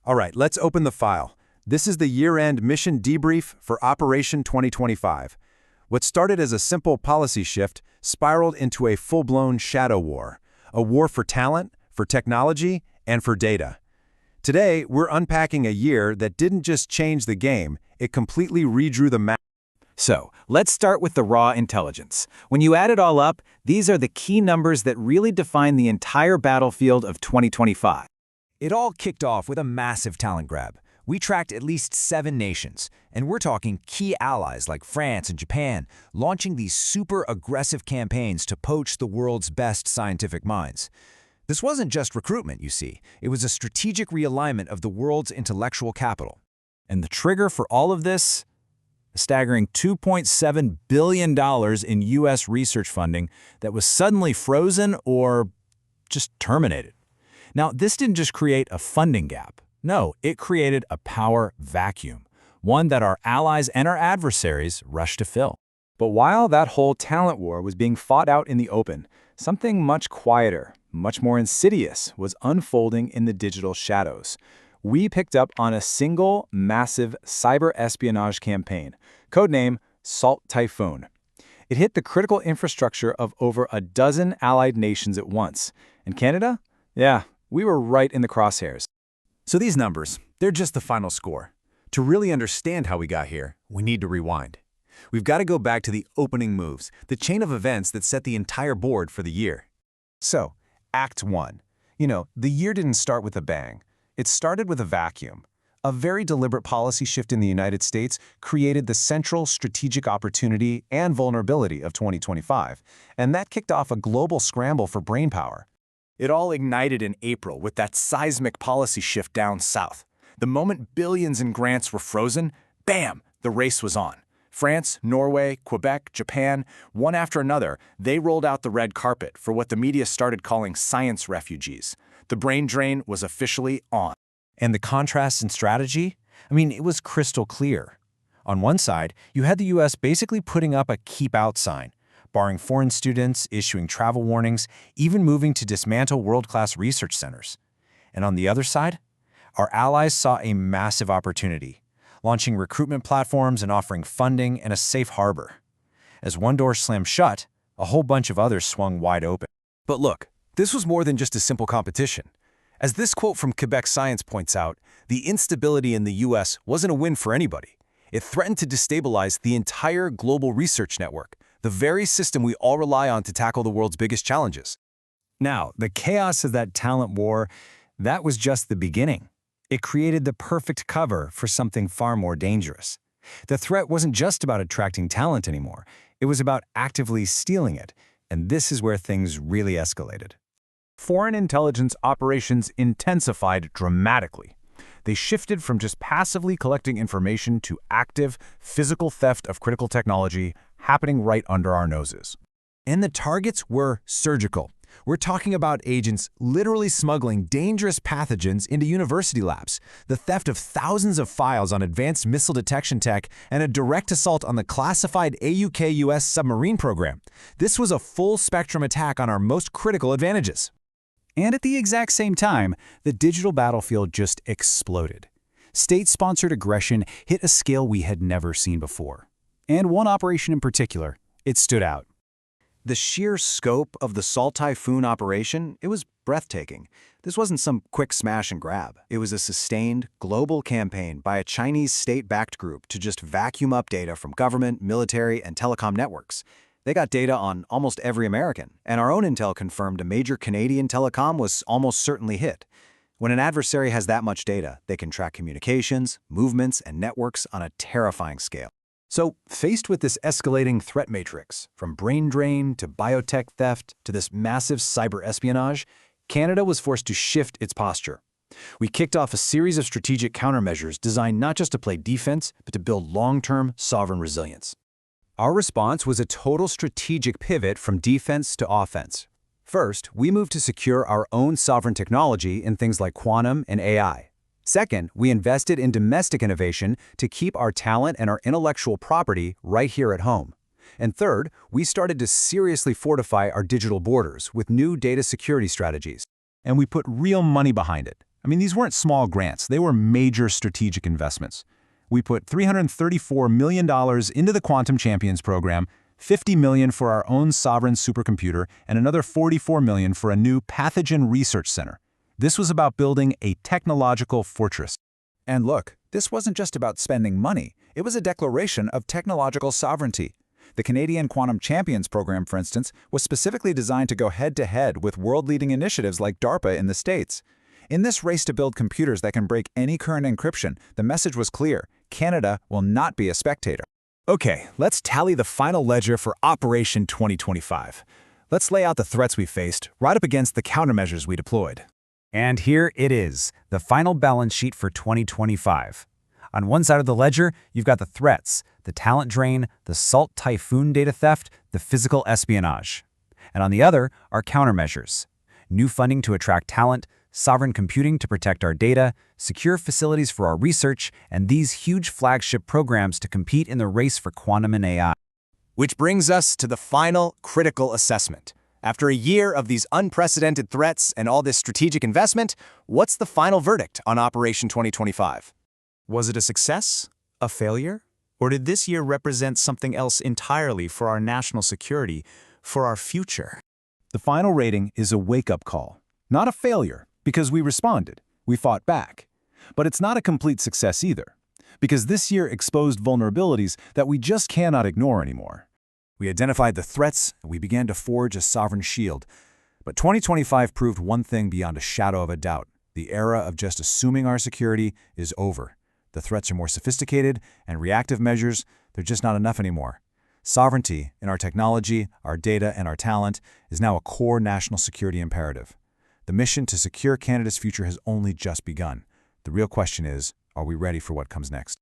All right, let's open the file. This is the year-end mission debrief for Operation 2025. What started as a simple policy shift spiraled into a full-blown shadow war, a war for talent, for technology, and for data. Today, we're unpacking a year that didn't just change the game, it completely redrew the map. So, let's start with the raw intelligence. When you add it all up, these are the key numbers that really define the entire battlefield of 2025. It all kicked off with a massive talent grab. We tracked at least 7 nations, and we're talking key allies like France and Japan, launching these super aggressive campaigns to poach the world's best scientific minds. This wasn't just recruitment, you see. It was a strategic realignment of the world's intellectual capital. And the trigger for all of this? A staggering $2.7 billion in U.S. research funding that was suddenly frozen or just terminated. Now, this didn't just create a funding gap. No, it created a power vacuum, one that our allies and our adversaries rushed to fill. But while that whole talent war was being fought out in the open, something much quieter, much more insidious was unfolding in the digital shadows. We picked up on a single, massive cyber espionage campaign, codenamed Salt Typhoon. It hit the critical infrastructure of over a dozen allied nations at once. And Canada? Yeah, we were right in the crosshairs. So these numbers, they're just the final score. To really understand how we got here, we need to rewind. We've got to go back to the opening moves, the chain of events that set the entire board for the year. So, Act 1. The year didn't start with a bang. It started with a vacuum. A very deliberate policy shift in the United States created the central strategic opportunity and vulnerability of 2025, and that kicked off a global scramble for brainpower. It all ignited in April with that seismic policy shift down south. The moment billions in grants were frozen, bam, the race was on. France, Norway, Quebec, Japan, one after another, they rolled out the red carpet for what the media started calling science refugees. The brain drain was officially on. And the contrast in strategy? It was crystal clear. On one side, you had the U.S. basically putting up a keep out sign, barring foreign students, issuing travel warnings, even moving to dismantle world-class research centers. And on the other side, our allies saw a massive opportunity, launching recruitment platforms and offering funding and a safe harbor. As one door slammed shut, a whole bunch of others swung wide open. But look, this was more than just a simple competition. As this quote from Quebec Science points out, the instability in the U.S. wasn't a win for anybody. It threatened to destabilize the entire global research network, the very system we all rely on to tackle the world's biggest challenges. Now, the chaos of that talent war, that was just the beginning. It created the perfect cover for something far more dangerous. The threat wasn't just about attracting talent anymore. It was about actively stealing it. And this is where things really escalated. Foreign intelligence operations intensified dramatically. They shifted from just passively collecting information to active, physical theft of critical technology happening right under our noses. And the targets were surgical. We're talking about agents literally smuggling dangerous pathogens into university labs, the theft of thousands of files on advanced missile detection tech, and a direct assault on the classified AUKUS submarine program. This was a full-spectrum attack on our most critical advantages. And at the exact same time, the digital battlefield just exploded. State-sponsored aggression hit a scale we had never seen before. And one operation in particular, it stood out. The sheer scope of the Salt Typhoon operation, it was breathtaking. This wasn't some quick smash and grab. It was a sustained, global campaign by a Chinese state-backed group to just vacuum up data from government, military, and telecom networks. They got data on almost every American, and our own intel confirmed a major Canadian telecom was almost certainly hit. When an adversary has that much data, they can track communications, movements, and networks on a terrifying scale. So, faced with this escalating threat matrix, from brain drain to biotech theft to this massive cyber espionage, Canada was forced to shift its posture. We kicked off a series of strategic countermeasures designed not just to play defense, but to build long-term sovereign resilience. Our response was a total strategic pivot from defense to offense. First, we moved to secure our own sovereign technology in things like quantum and AI. Second, we invested in domestic innovation to keep our talent and our intellectual property right here at home. And third, we started to seriously fortify our digital borders with new data security strategies. And we put real money behind it. I mean, these weren't small grants. They were major strategic investments. We put $334 million into the Quantum Champions program, $50 million for our own sovereign supercomputer, and another $44 million for a new pathogen research center. This was about building a technological fortress. And look, this wasn't just about spending money. It was a declaration of technological sovereignty. The Canadian Quantum Champions program, for instance, was specifically designed to go head-to-head with world-leading initiatives like DARPA in the States. In this race to build computers that can break any current encryption, the message was clear: Canada will not be a spectator. Okay, let's tally the final ledger for Operation 2025. Let's lay out the threats we faced, right up against the countermeasures we deployed. And here it is, the final balance sheet for 2025. On one side of the ledger, you've got the threats, the talent drain, the Salt Typhoon data theft, the physical espionage. And on the other are countermeasures: new funding to attract talent, sovereign computing to protect our data, secure facilities for our research, and these huge flagship programs to compete in the race for quantum and AI. Which brings us to the final critical assessment. After a year of these unprecedented threats and all this strategic investment, what's the final verdict on Operation 2025? Was it a success? A failure? Or did this year represent something else entirely for our national security, for our future? The final rating is a wake-up call. Not a failure, because we responded. We fought back. But it's not a complete success either, because this year exposed vulnerabilities that we just cannot ignore anymore. We identified the threats, and we began to forge a sovereign shield. But 2025 proved one thing beyond a shadow of a doubt. The era of just assuming our security is over. The threats are more sophisticated, and reactive measures, they're just not enough anymore. Sovereignty in our technology, our data, and our talent is now a core national security imperative. The mission to secure Canada's future has only just begun. The real question is, are we ready for what comes next?